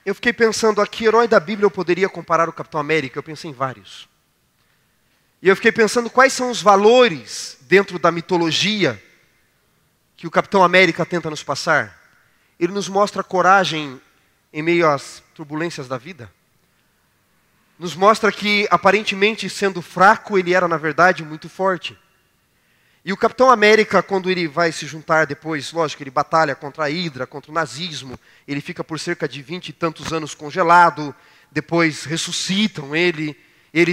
Eu fiquei pensando, a que herói da Bíblia eu poderia comparar o Capitão América? Eu pensei em vários. E eu fiquei pensando quais são os valores dentro da mitologia que o Capitão América tenta nos passar. Ele nos mostra coragem em meio às turbulências da vida. Nos mostra que, aparentemente, sendo fraco, ele era, na verdade, muito forte. E o Capitão América, quando ele vai se juntar depois, lógico, ele batalha contra a Hydra, contra o nazismo, ele fica por cerca de 20 e tantos anos congelado, depois ressuscitam ele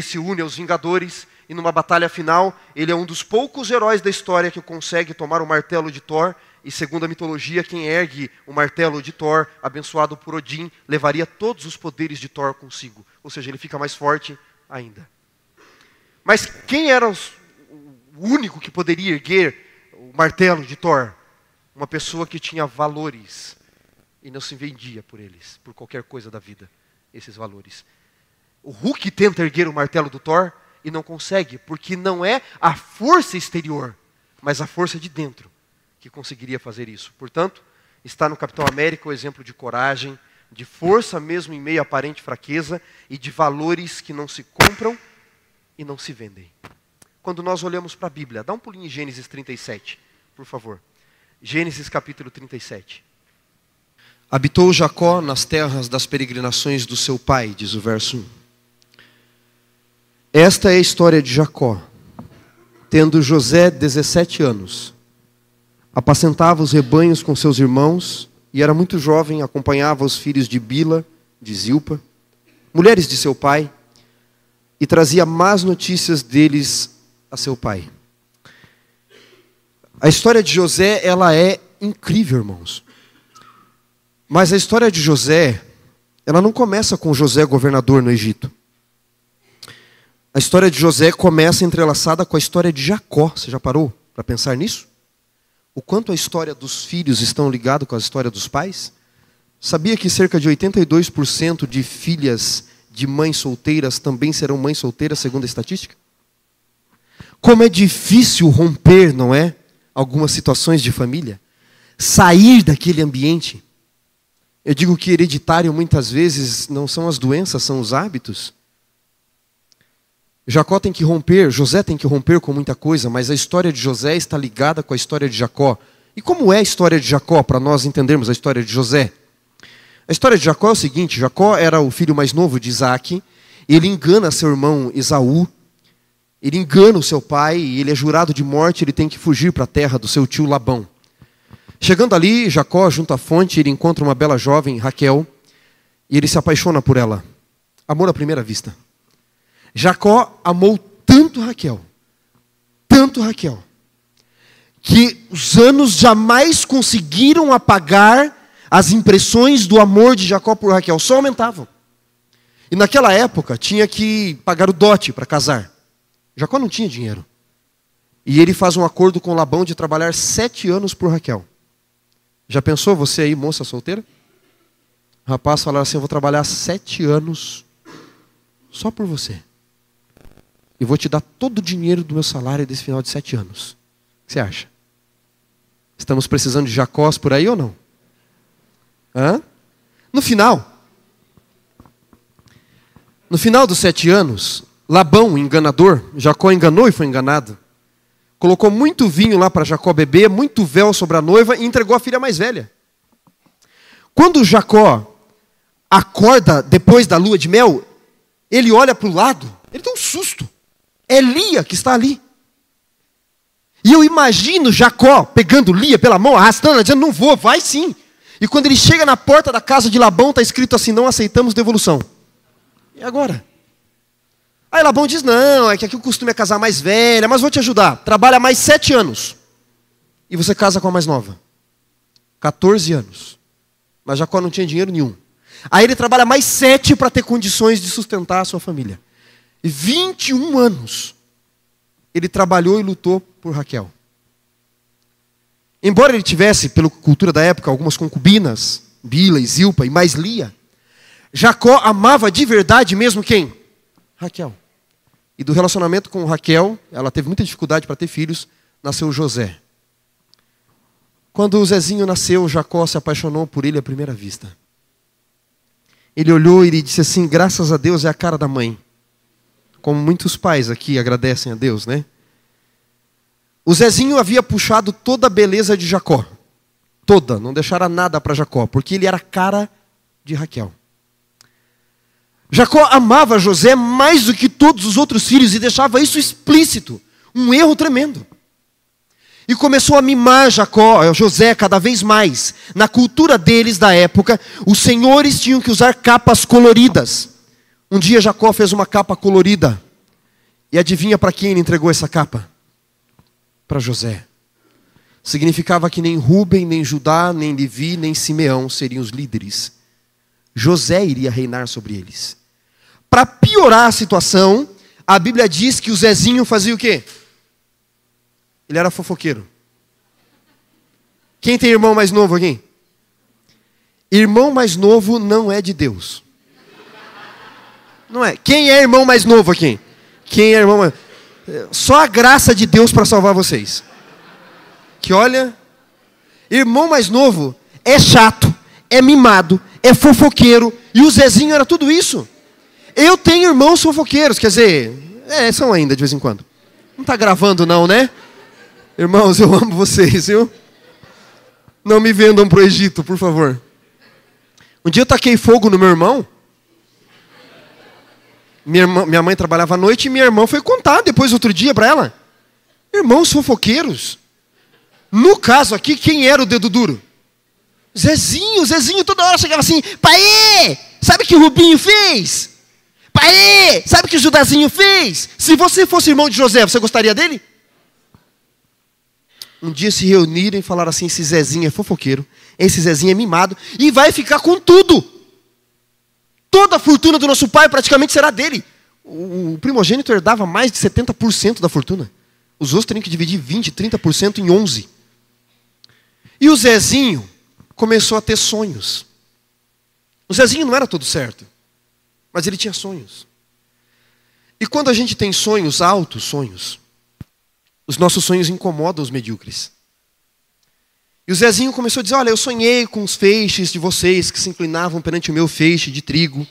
se une aos Vingadores, e numa batalha final, ele é um dos poucos heróis da história que consegue tomar o martelo de Thor, e segundo a mitologia, quem ergue o martelo de Thor, abençoado por Odin, levaria todos os poderes de Thor consigo. Ou seja, ele fica mais forte ainda. Mas quem era o único que poderia erguer o martelo de Thor? Uma pessoa que tinha valores e não se vendia por eles, por qualquer coisa da vida, esses valores. O Hulk tenta erguer o martelo do Thor e não consegue, porque não é a força exterior, mas a força de dentro que conseguiria fazer isso. Portanto, está no Capitão América o exemplo de coragem, de força mesmo em meio à aparente fraqueza e de valores que não se compram e não se vendem. Quando nós olhamos para a Bíblia, dá um pulinho em Gênesis 37, por favor. Gênesis capítulo 37. Habitou Jacó nas terras das peregrinações do seu pai, diz o verso 1. Esta é a história de Jacó. Tendo José 17 anos, apacentava os rebanhos com seus irmãos, e era muito jovem, acompanhava os filhos de Bila, de Zilpa, mulheres de seu pai, e trazia más notícias deles a seu pai. A história de José, ela é incrível, irmãos. Mas a história de José, ela não começa com José governador no Egito. A história de José começa entrelaçada com a história de Jacó. Você já parou para pensar nisso? O quanto a história dos filhos estão ligados com a história dos pais? Sabia que cerca de 82% de filhas de mães solteiras também serão mães solteiras, segundo a estatística? Como é difícil romper, não é? Algumas situações de família. Sair daquele ambiente. Eu digo que hereditário muitas vezes não são as doenças, são os hábitos. Jacó tem que romper, José tem que romper com muita coisa, mas a história de José está ligada com a história de Jacó. E como é a história de Jacó, para nós entendermos a história de José? A história de Jacó é o seguinte: Jacó era o filho mais novo de Isaac, ele engana seu irmão Esaú, ele engana o seu pai, ele é jurado de morte, ele tem que fugir para a terra do seu tio Labão. Chegando ali, Jacó, junto à fonte, ele encontra uma bela jovem, Raquel, e ele se apaixona por ela. Amor à primeira vista. Jacó amou tanto Raquel, que os anos jamais conseguiram apagar as impressões do amor de Jacó por Raquel, só aumentavam. E naquela época tinha que pagar o dote para casar. Jacó não tinha dinheiro. E ele faz um acordo com Labão de trabalhar 7 anos por Raquel. Já pensou você aí, moça solteira? O rapaz falava assim: eu vou trabalhar 7 anos só por você. E vou te dar todo o dinheiro do meu salário desse final de 7 anos. O que você acha? Estamos precisando de Jacós por aí ou não? Hã? No final dos 7 anos, Labão, enganador, Jacó enganou e foi enganado. Colocou muito vinho lá para Jacó beber, muito véu sobre a noiva e entregou a filha mais velha. Quando Jacó acorda depois da lua de mel, ele olha para o lado, ele tem um susto. É Lia que está ali. E eu imagino Jacó pegando Lia pela mão, arrastando, dizendo: não vou, vai sim. E quando ele chega na porta da casa de Labão, está escrito assim: não aceitamos devolução. E agora? Aí Labão diz: não, é que aqui o costume é casar mais velha, mas vou te ajudar. Trabalha mais 7 anos. E você casa com a mais nova. 14 anos. Mas Jacó não tinha dinheiro nenhum. Aí ele trabalha mais 7 para ter condições de sustentar a sua família. E 21 anos ele trabalhou e lutou por Raquel. Embora ele tivesse, pela cultura da época, algumas concubinas, Bila e Zilpa e mais Lia, Jacó amava de verdade mesmo quem? Raquel. E do relacionamento com Raquel, ela teve muita dificuldade para ter filhos, nasceu José. Quando o Zezinho nasceu, Jacó se apaixonou por ele à primeira vista. Ele olhou e ele disse assim: graças a Deus é a cara da mãe. Como muitos pais aqui agradecem a Deus, né? O Zezinho havia puxado toda a beleza de Jacó. Toda, não deixara nada para Jacó, porque ele era a cara de Raquel. Jacó amava José mais do que todos os outros filhos e deixava isso explícito. Um erro tremendo. E começou a mimar José cada vez mais. Na cultura deles da época, os senhores tinham que usar capas coloridas. Um dia Jacó fez uma capa colorida. E adivinha para quem ele entregou essa capa? Para José. Significava que nem Rúben, nem Judá, nem Levi, nem Simeão seriam os líderes. José iria reinar sobre eles. Para piorar a situação, a Bíblia diz que o Zezinho fazia o quê? Ele era fofoqueiro. Quem tem irmão mais novo aqui? Irmão mais novo não é de Deus. Não é. Quem é irmão mais novo aqui? Quem é irmão mais... Só a graça de Deus para salvar vocês. Que olha, irmão mais novo é chato, é mimado, é fofoqueiro. E o Zezinho era tudo isso. Eu tenho irmãos fofoqueiros, quer dizer, são ainda de vez em quando. Não está gravando não, né? Irmãos, eu amo vocês, viu? Não me vendam para o Egito, por favor. Um dia eu taquei fogo no meu irmão. Minha mãe trabalhava à noite e minha irmã foi contar depois outro dia para ela. Irmãos fofoqueiros. No caso aqui, quem era o dedo duro? Zezinho toda hora chegava assim: pai, sabe o que o Rubinho fez? Pai, sabe o que o Judazinho fez? Se você fosse irmão de José, você gostaria dele? Um dia se reuniram e falaram assim: esse Zezinho é fofoqueiro, esse Zezinho é mimado, e vai ficar com tudo. Toda a fortuna do nosso pai praticamente será dele. O primogênito herdava mais de 70% da fortuna. Os outros teriam que dividir 20%, 30% em 11%. E o Zezinho começou a ter sonhos. O Zezinho não era todo certo, mas ele tinha sonhos. E quando a gente tem sonhos, altos sonhos, os nossos sonhos incomodam os medíocres. E o Zezinho começou a dizer: olha, eu sonhei com os feixes de vocês que se inclinavam perante o meu feixe de trigo.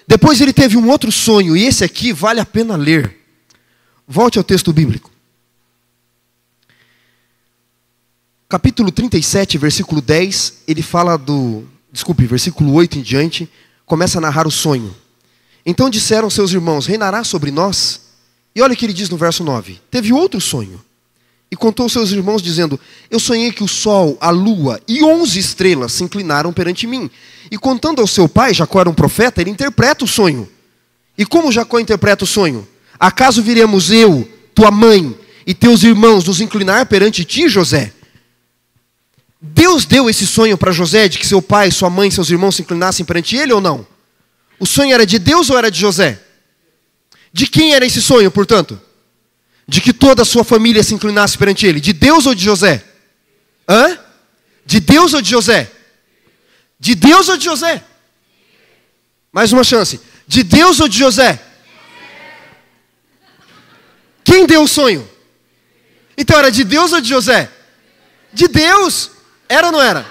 Depois ele teve um outro sonho, e esse aqui vale a pena ler. Volte ao texto bíblico. Capítulo 37, versículo 10, ele fala versículo 8 em diante, começa a narrar o sonho. Então disseram seus irmãos: reinará sobre nós? E olha o que ele diz no verso 9. Teve outro sonho. E contou aos seus irmãos, dizendo: eu sonhei que o sol, a lua e 11 estrelas se inclinaram perante mim. E contando ao seu pai, Jacó era um profeta, ele interpreta o sonho. E como Jacó interpreta o sonho? Acaso viremos eu, tua mãe e teus irmãos nos inclinar perante ti, José? Deus deu esse sonho para José, de que seu pai, sua mãe e seus irmãos se inclinassem perante ele ou não? O sonho era de Deus ou era de José? De quem era esse sonho, portanto? De que toda a sua família se inclinasse perante ele. De Deus ou de José? Hã? De Deus ou de José? De Deus ou de José? Mais uma chance. De Deus ou de José? Quem deu o sonho? Então era de Deus ou de José? De Deus. Era ou não era?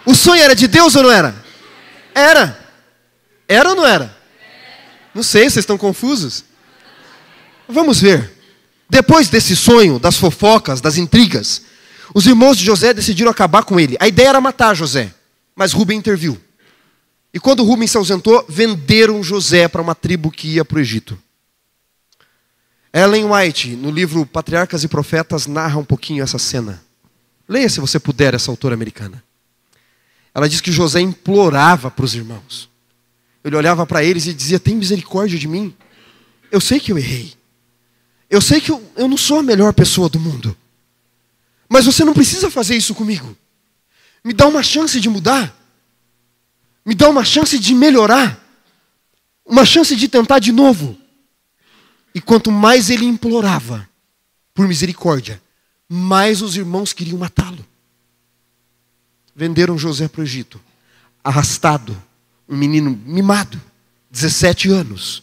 O sonho era de Deus ou não era? Era. Era ou não era? Não sei, vocês estão confusos? Vamos ver. Depois desse sonho, das fofocas, das intrigas, os irmãos de José decidiram acabar com ele. A ideia era matar José, mas Rúben interviu. E quando Rúben se ausentou, venderam José para uma tribo que ia para o Egito. Ellen White, no livro Patriarcas e Profetas, narra um pouquinho essa cena. Leia, se você puder, essa autora americana. Ela diz que José implorava para os irmãos. Ele olhava para eles e dizia: tem misericórdia de mim. Eu sei que eu errei. Eu sei que eu não sou a melhor pessoa do mundo. Mas você não precisa fazer isso comigo. Me dá uma chance de mudar. Me dá uma chance de melhorar. Uma chance de tentar de novo. E quanto mais ele implorava por misericórdia, mais os irmãos queriam matá-lo. Venderam José para o Egito. Arrastado. Um menino mimado. 17 anos.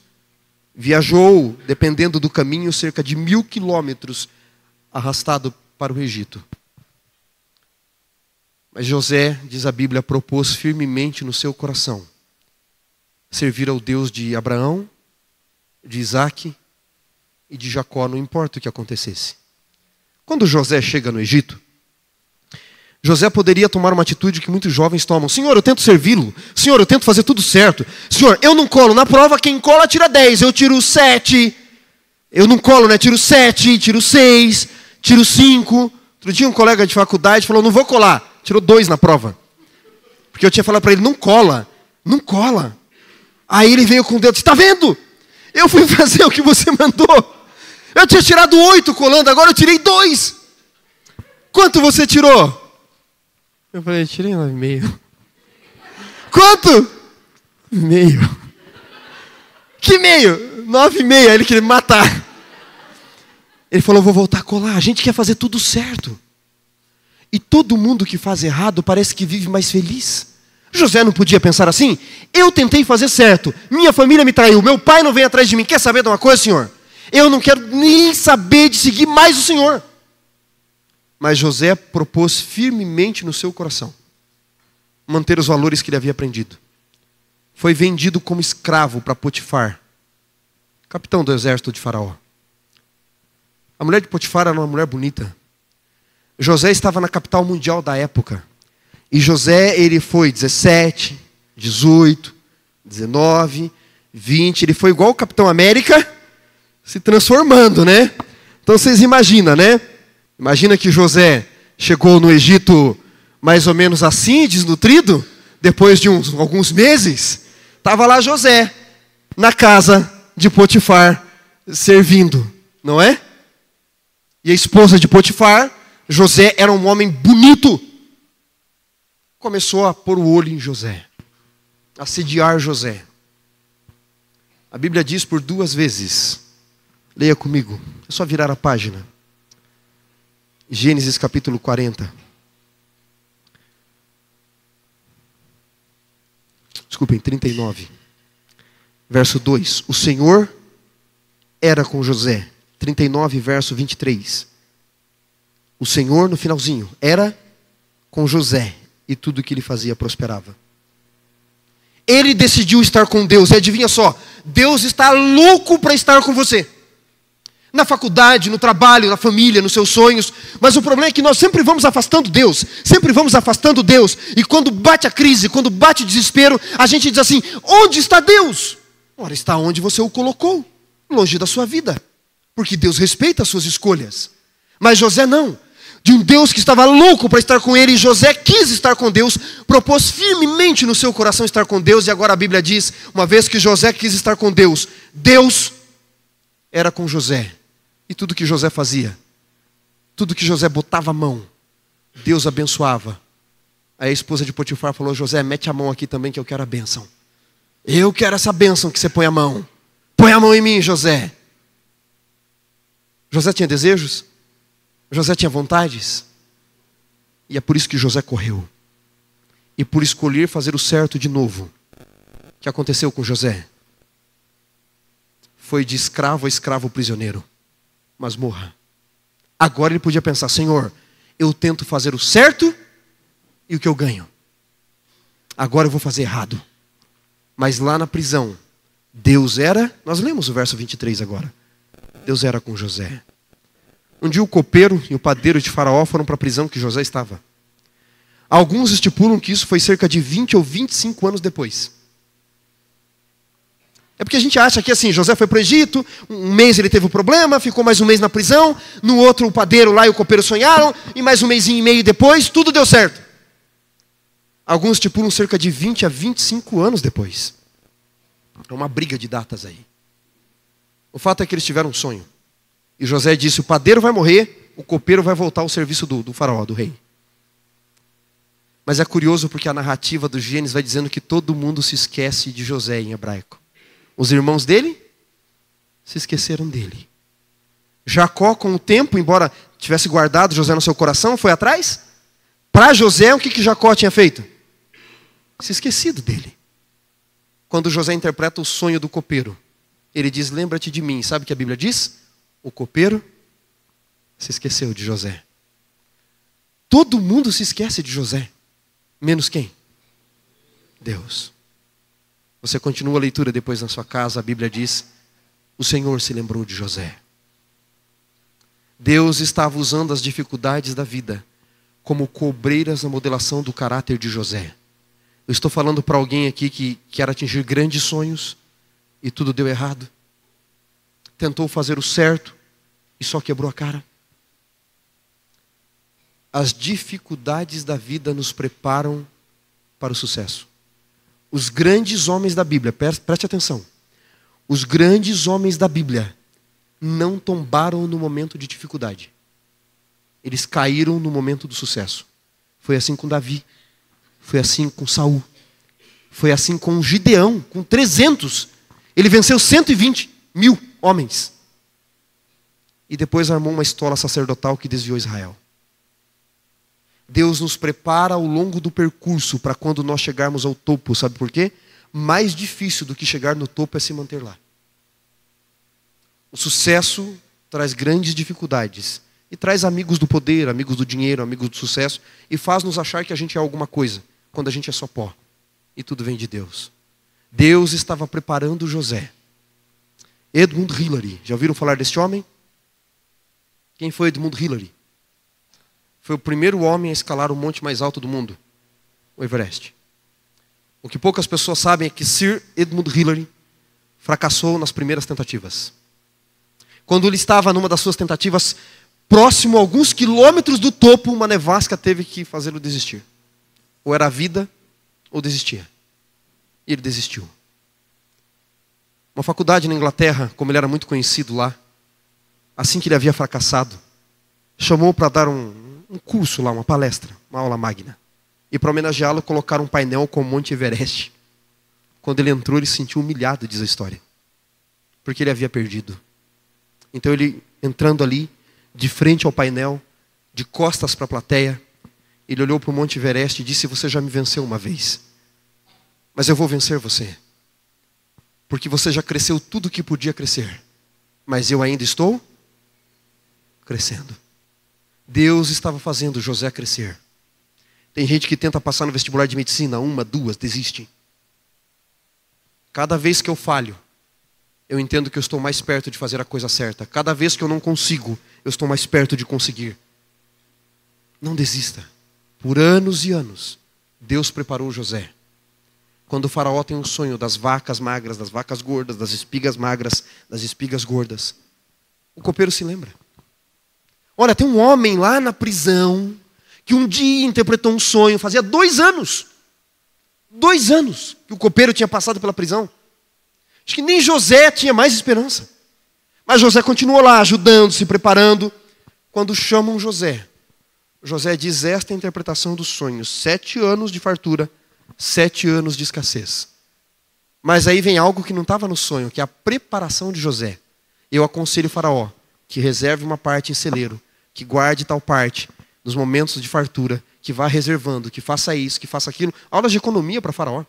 Viajou, dependendo do caminho, cerca de 1000 quilômetros, arrastado para o Egito. Mas José, diz a Bíblia, propôs firmemente no seu coração servir ao Deus de Abraão, de Isaac e de Jacó, não importa o que acontecesse. Quando José chega no Egito, José poderia tomar uma atitude que muitos jovens tomam. Senhor, eu tento servi-lo. Senhor, eu tento fazer tudo certo. Senhor, eu não colo. Na prova, quem cola tira 10. Eu tiro 7. Eu não colo, né? Tiro 7, tiro 6, tiro 5. Outro dia um colega de faculdade falou, não vou colar. Tirou 2 na prova. Porque eu tinha falado para ele, não cola. Não cola. Aí ele veio com o dedo, está vendo? Eu fui fazer o que você mandou. Eu tinha tirado 8 colando, agora eu tirei 2. Quanto você tirou? Eu falei, tirei 9,5. Quanto? Meio. Que meio? 9,5. Aí ele queria me matar. Ele falou, vou voltar a colar. A gente quer fazer tudo certo. E todo mundo que faz errado parece que vive mais feliz. José não podia pensar assim? Eu tentei fazer certo. Minha família me traiu. Meu pai não vem atrás de mim. Quer saber de uma coisa, Senhor? Eu não quero nem saber de seguir mais o Senhor. Mas José propôs firmemente no seu coração manter os valores que ele havia aprendido. Foi vendido como escravo para Potifar, capitão do exército de Faraó. A mulher de Potifar era uma mulher bonita. José estava na capital mundial da época. E José, ele foi 17, 18, 19, 20. Ele foi igual o Capitão América, se transformando, né? Então vocês imaginam, né? Imagina que José chegou no Egito mais ou menos assim, desnutrido. Depois de alguns meses, estava lá José, na casa de Potifar, servindo, não é? E a esposa de Potifar, José, era um homem bonito. Começou a pôr o olho em José, a assediar José. A Bíblia diz por 2 vezes, leia comigo, é só virar a página. Gênesis capítulo 40. Desculpem, 39. Verso 2. O Senhor era com José. 39, verso 23. O Senhor, no finalzinho, era com José. E tudo que ele fazia prosperava. Ele decidiu estar com Deus. E adivinha só, Deus está louco para estar com você. Na faculdade, no trabalho, na família, nos seus sonhos. Mas o problema é que nós sempre vamos afastando Deus. Sempre vamos afastando Deus. E quando bate a crise, quando bate o desespero, a gente diz assim, onde está Deus? Ora, está onde você o colocou. Longe da sua vida. Porque Deus respeita as suas escolhas. Mas José não. De um Deus que estava louco para estar com ele, José quis estar com Deus, propôs firmemente no seu coração estar com Deus. E agora a Bíblia diz, uma vez que José quis estar com Deus, Deus era com José. E tudo que José fazia, tudo que José botava a mão, Deus abençoava. Aí a esposa de Potifar falou, José, mete a mão aqui também que eu quero a bênção. Eu quero essa bênção que você põe a mão. Põe a mão em mim, José. José tinha desejos? José tinha vontades? E é por isso que José correu. E por escolher fazer o certo de novo. O que aconteceu com José? Foi de escravo a escravo prisioneiro. Masmorra. Agora ele podia pensar, Senhor, eu tento fazer o certo e o que eu ganho. Agora eu vou fazer errado. Mas lá na prisão, Deus era, nós lemos o verso 23 agora. Deus era com José. Um dia o copeiro e o padeiro de Faraó foram para a prisão que José estava. Alguns estipulam que isso foi cerca de 20 ou 25 anos depois. É porque a gente acha que assim, José foi para o Egito, um mês ele teve um problema, ficou mais um mês na prisão, no outro o padeiro lá e o copeiro sonharam, e mais um mêsinho e meio depois, tudo deu certo. Alguns estipulam cerca de 20 a 25 anos depois. É uma briga de datas aí. O fato é que eles tiveram um sonho. E José disse, o padeiro vai morrer, o copeiro vai voltar ao serviço do faraó, do rei. Mas é curioso porque a narrativa do Gênesis vai dizendo que todo mundo se esquece de José em hebraico. Os irmãos dele se esqueceram dele. Jacó, com o tempo, embora tivesse guardado José no seu coração, foi atrás. Para José, o que Jacó tinha feito? Se esquecido dele. Quando José interpreta o sonho do copeiro, ele diz, lembra-te de mim. Sabe o que a Bíblia diz? O copeiro se esqueceu de José. Todo mundo se esquece de José. Menos quem? Deus. Você continua a leitura depois na sua casa, a Bíblia diz: o Senhor se lembrou de José. Deus estava usando as dificuldades da vida como cobreiras na modelação do caráter de José. Eu estou falando para alguém aqui que quer atingir grandes sonhos e tudo deu errado. Tentou fazer o certo e só quebrou a cara. As dificuldades da vida nos preparam para o sucesso. Os grandes homens da Bíblia, preste atenção. Os grandes homens da Bíblia não tombaram no momento de dificuldade. Eles caíram no momento do sucesso. Foi assim com Davi. Foi assim com Saul. Foi assim com Gideão, com 300. Ele venceu 120.000 homens. E depois armou uma estola sacerdotal que desviou Israel. Deus nos prepara ao longo do percurso para quando nós chegarmos ao topo. Sabe por quê? Mais difícil do que chegar no topo é se manter lá. O sucesso traz grandes dificuldades. E traz amigos do poder, amigos do dinheiro, amigos do sucesso. E faz nos achar que a gente é alguma coisa, quando a gente é só pó. E tudo vem de Deus. Deus estava preparando José. Edmund Hillary. Já ouviram falar deste homem? Quem foi Edmund Hillary? Foi o primeiro homem a escalar o monte mais alto do mundo, o Everest. O que poucas pessoas sabem é que Sir Edmund Hillary fracassou nas primeiras tentativas. Quando ele estava numa das suas tentativas, próximo a alguns quilômetros do topo, uma nevasca teve que fazê-lo desistir. Ou era a vida, ou desistia. E ele desistiu. Uma faculdade na Inglaterra, como ele era muito conhecido lá, assim que ele havia fracassado, chamou para dar um curso lá, uma palestra, uma aula magna. E para homenageá-lo, colocaram um painel com o Monte Everest. Quando ele entrou, ele se sentiu humilhado, diz a história. Porque ele havia perdido. Então ele, entrando ali, de frente ao painel, de costas para a plateia, ele olhou para o Monte Everest e disse: você já me venceu uma vez, mas eu vou vencer você. Porque você já cresceu tudo o que podia crescer. Mas eu ainda estou crescendo. Deus estava fazendo José crescer. Tem gente que tenta passar no vestibular de medicina, 1, 2, desiste. Cada vez que eu falho, eu entendo que eu estou mais perto de fazer a coisa certa. Cada vez que eu não consigo, eu estou mais perto de conseguir. Não desista. Por anos e anos, Deus preparou José. Quando o faraó tem um sonho das vacas magras, das vacas gordas, das espigas magras, das espigas gordas, o copeiro se lembra. Olha, tem um homem lá na prisão que um dia interpretou um sonho, fazia 2 anos. 2 anos que o copeiro tinha passado pela prisão. Acho que nem José tinha mais esperança. Mas José continuou lá, ajudando, se preparando. Quando chamam José, José diz esta interpretação dos sonhos: 7 anos de fartura, 7 anos de escassez. Mas aí vem algo que não estava no sonho, que é a preparação de José. Eu aconselho o faraó que reserve uma parte em celeiro, que guarde tal parte nos momentos de fartura, que vá reservando, que faça isso, que faça aquilo. Aulas de economia para faraó.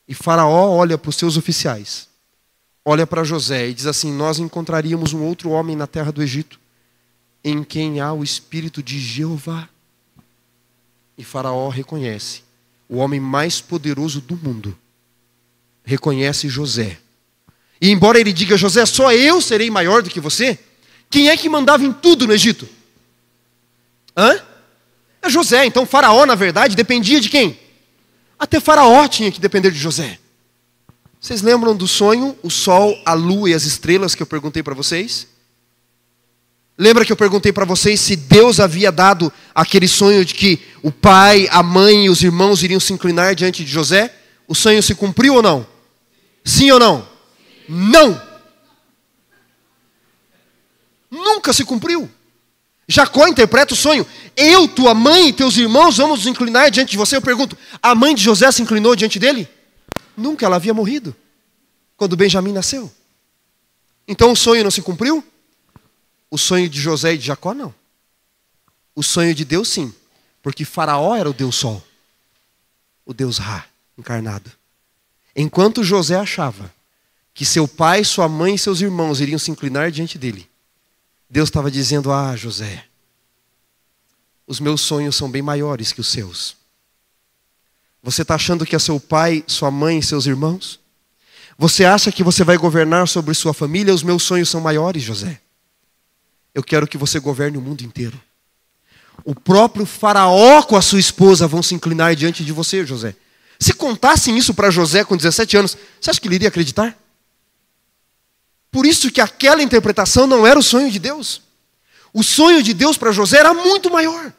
E faraó olha para os seus oficiais, olha para José e diz assim: nós encontraríamos um outro homem na terra do Egito, em quem há o Espírito de Jeová. E faraó reconhece, o homem mais poderoso do mundo, reconhece José. E embora ele diga: José, só eu serei maior do que você, quem é que mandava em tudo no Egito? É José. Então faraó, na verdade, dependia de quem? Até faraó tinha que depender de José. Vocês lembram do sonho, o sol, a lua e as estrelas que eu perguntei para vocês? Lembra que eu perguntei para vocês se Deus havia dado aquele sonho de que o pai, a mãe e os irmãos iriam se inclinar diante de José? O sonho se cumpriu ou não? Sim ou não? Não! Nunca se cumpriu. Jacó interpreta o sonho: eu, tua mãe e teus irmãos vamos nos inclinar diante de você. Eu pergunto, a mãe de José se inclinou diante dele? Nunca, ela havia morrido quando Benjamim nasceu. Então o sonho não se cumpriu? O sonho de José e de Jacó não. O sonho de Deus sim, porque Faraó era o Deus Sol, o Deus Ra encarnado. Enquanto José achava que seu pai, sua mãe e seus irmãos iriam se inclinar diante dele, Deus estava dizendo: ah, José, os meus sonhos são bem maiores que os seus. Você está achando que é seu pai, sua mãe e seus irmãos? Você acha que você vai governar sobre sua família? Os meus sonhos são maiores, José. Eu quero que você governe o mundo inteiro. O próprio faraó com a sua esposa vão se inclinar diante de você, José. Se contassem isso para José com 17 anos, você acha que ele iria acreditar? Por isso que aquela interpretação não era o sonho de Deus. O sonho de Deus para José era muito maior.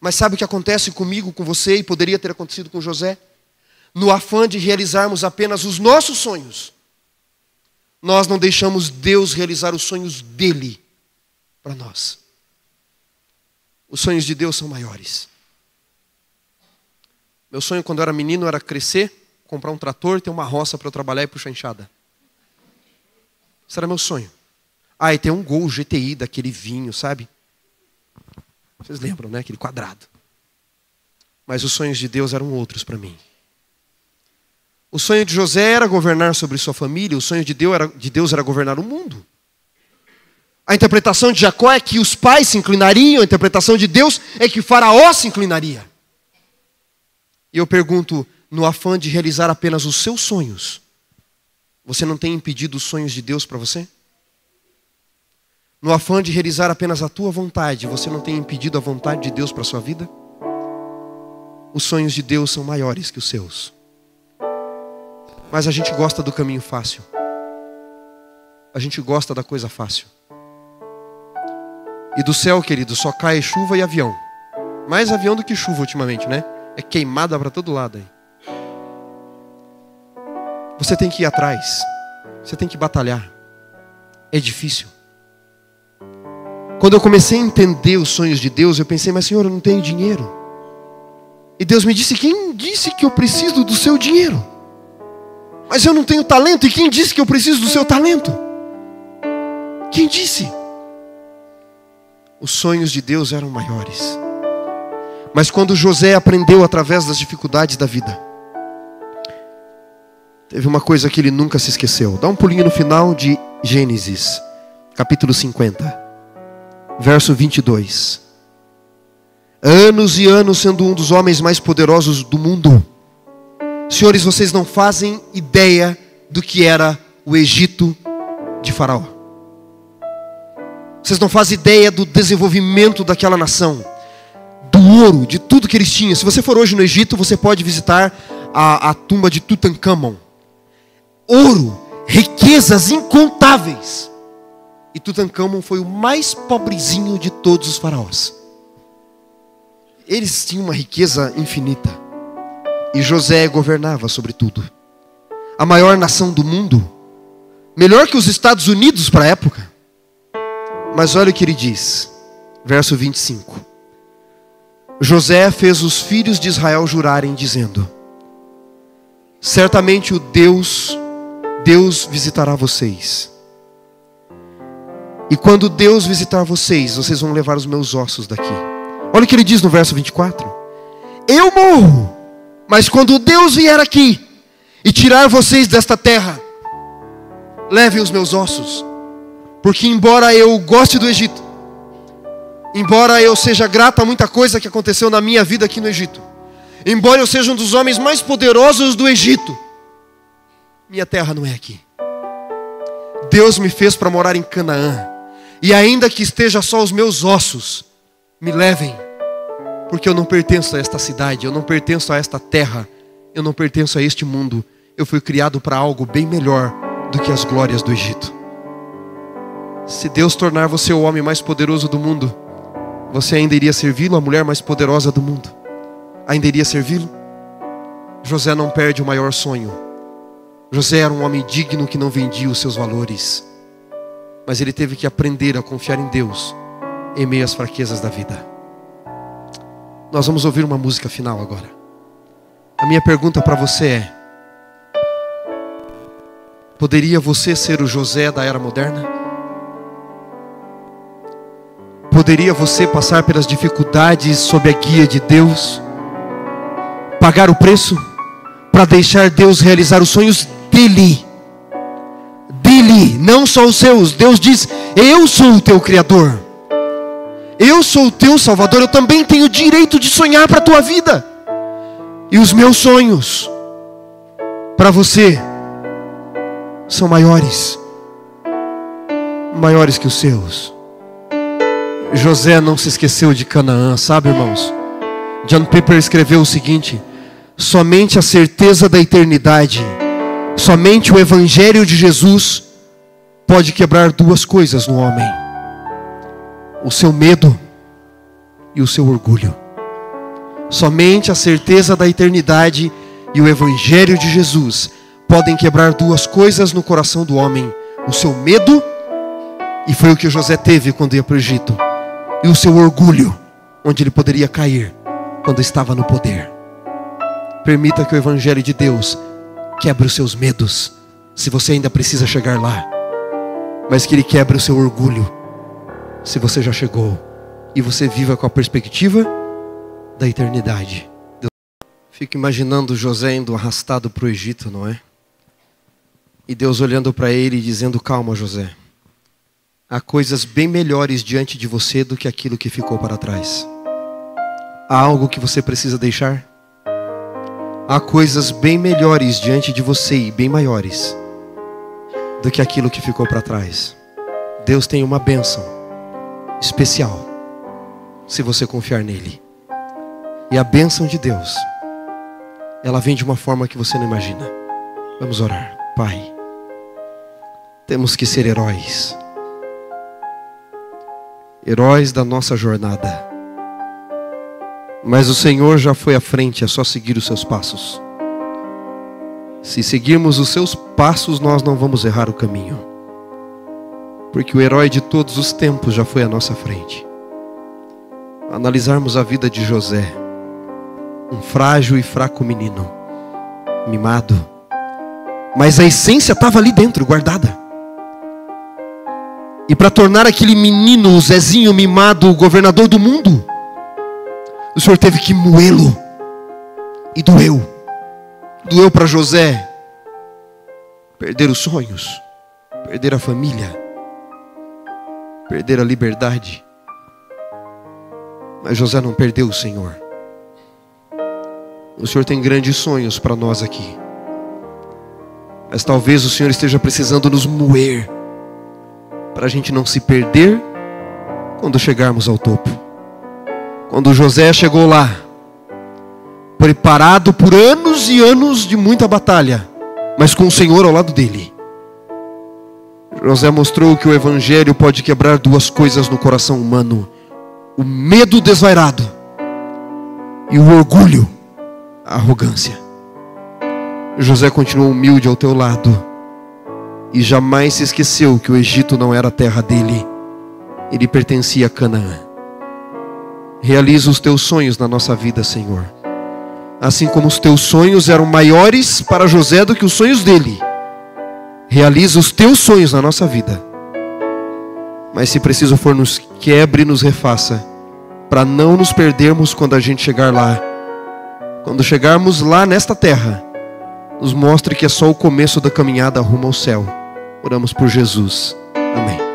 Mas sabe o que acontece comigo, com você, e poderia ter acontecido com José? No afã de realizarmos apenas os nossos sonhos, nós não deixamos Deus realizar os sonhos dele para nós. Os sonhos de Deus são maiores. Meu sonho quando eu era menino era crescer, comprar um trator, ter uma roça para eu trabalhar e puxar enxada. Esse era meu sonho. E tem um Gol GTI daquele vinho, sabe? Vocês lembram, né? Aquele quadrado. Mas os sonhos de Deus eram outros para mim. O sonho de José era governar sobre sua família. O sonho de Deus era governar o mundo. A interpretação de Jacó é que os pais se inclinariam. A interpretação de Deus é que Faraó se inclinaria. E eu pergunto, no afã de realizar apenas os seus sonhos, você não tem impedido os sonhos de Deus para você? No afã de realizar apenas a tua vontade, você não tem impedido a vontade de Deus para a sua vida? Os sonhos de Deus são maiores que os seus. Mas a gente gosta do caminho fácil. A gente gosta da coisa fácil. E do céu, querido, só cai chuva e avião. Mais avião do que chuva ultimamente, né? É queimada para todo lado aí. Você tem que ir atrás. Você tem que batalhar. É difícil. Quando eu comecei a entender os sonhos de Deus, eu pensei, mas Senhor, eu não tenho dinheiro. E Deus me disse, quem disse que eu preciso do seu dinheiro? Mas eu não tenho talento, e quem disse que eu preciso do seu talento? Quem disse? Os sonhos de Deus eram maiores. Mas quando José aprendeu através das dificuldades da vida, teve uma coisa que ele nunca se esqueceu. Dá um pulinho no final de Gênesis, capítulo 50, verso 22. Anos e anos sendo um dos homens mais poderosos do mundo. Senhores, vocês não fazem ideia do que era o Egito de Faraó. Vocês não fazem ideia do desenvolvimento daquela nação, do ouro, de tudo que eles tinham. Se você for hoje no Egito, você pode visitar a tumba de Tutankhamon. Ouro, riquezas incontáveis. E Tutankhamon foi o mais pobrezinho de todos os faraós. Eles tinham uma riqueza infinita. E José governava sobre tudo. A maior nação do mundo. Melhor que os Estados Unidos para a época. Mas olha o que ele diz. Verso 25. José fez os filhos de Israel jurarem, dizendo: certamente o Deus visitará vocês. E quando Deus visitar vocês, vocês vão levar os meus ossos daqui. Olha o que ele diz no verso 24. Eu morro, mas quando Deus vier aqui e tirar vocês desta terra, levem os meus ossos. Porque embora eu goste do Egito, embora eu seja grato a muita coisa que aconteceu na minha vida aqui no Egito, embora eu seja um dos homens mais poderosos do Egito, minha terra não é aqui. Deus me fez para morar em Canaã. E ainda que esteja só os meus ossos, me levem. Porque eu não pertenço a esta cidade, eu não pertenço a esta terra, eu não pertenço a este mundo. Eu fui criado para algo bem melhor do que as glórias do Egito. Se Deus tornar você o homem mais poderoso do mundo, você ainda iria servi-lo, a mulher mais poderosa do mundo? Ainda iria servi-lo? José não perde o maior sonho. José era um homem digno que não vendia os seus valores. Mas ele teve que aprender a confiar em Deus em meio às fraquezas da vida. Nós vamos ouvir uma música final agora. A minha pergunta para você é: poderia você ser o José da era moderna? Poderia você passar pelas dificuldades sob a guia de Deus? Pagar o preço para deixar Deus realizar os sonhos dele? Dele, não só os seus. Deus diz: eu sou o teu Criador, eu sou o teu Salvador, eu também tenho o direito de sonhar para a tua vida. E os meus sonhos para você são maiores que os seus. José não se esqueceu de Canaã, sabe, irmãos? John Piper escreveu o seguinte: somente a certeza da eternidade, somente o Evangelho de Jesus pode quebrar duas coisas no homem: o seu medo e o seu orgulho. Somente a certeza da eternidade e o Evangelho de Jesus podem quebrar duas coisas no coração do homem: o seu medo, e foi o que José teve quando ia para o Egito, e o seu orgulho, onde ele poderia cair quando estava no poder. Permita que o Evangelho de Deus quebre os seus medos, se você ainda precisa chegar lá, mas que ele quebre o seu orgulho, se você já chegou, e você viva com a perspectiva da eternidade. Fico imaginando José indo arrastado para o Egito, não é? E Deus olhando para ele e dizendo: calma, José, há coisas bem melhores diante de você do que aquilo que ficou para trás. Há algo que você precisa deixar? Há coisas bem melhores diante de você e bem maiores do que aquilo que ficou para trás. Deus tem uma bênção especial se você confiar nele. E a bênção de Deus, ela vem de uma forma que você não imagina. Vamos orar. Pai, temos que ser heróis. Heróis da nossa jornada. Mas o Senhor já foi à frente, é só seguir os seus passos. Se seguirmos os seus passos, nós não vamos errar o caminho. Porque o herói de todos os tempos já foi à nossa frente. Analisarmos a vida de José, um frágil e fraco menino, mimado, mas a essência estava ali dentro, guardada. E para tornar aquele menino, o Zezinho mimado, o governador do mundo, o Senhor teve que moê-lo. E doeu. Doeu para José perder os sonhos, perder a família, perder a liberdade. Mas José não perdeu o Senhor. O Senhor tem grandes sonhos para nós aqui. Mas talvez o Senhor esteja precisando nos moer, para a gente não se perder quando chegarmos ao topo. Quando José chegou lá, preparado por anos e anos de muita batalha, mas com o Senhor ao lado dele, José mostrou que o Evangelho pode quebrar duas coisas no coração humano: o medo desvairado e o orgulho, a arrogância. José continuou humilde ao teu lado e jamais se esqueceu que o Egito não era a terra dele, ele pertencia a Canaã. Realiza os teus sonhos na nossa vida, Senhor. Assim como os teus sonhos eram maiores para José do que os sonhos dele, realiza os teus sonhos na nossa vida. Mas se preciso for, nos quebre e nos refaça, para não nos perdermos quando a gente chegar lá. Quando chegarmos lá nesta terra, nos mostre que é só o começo da caminhada rumo ao céu. Oramos por Jesus. Amém.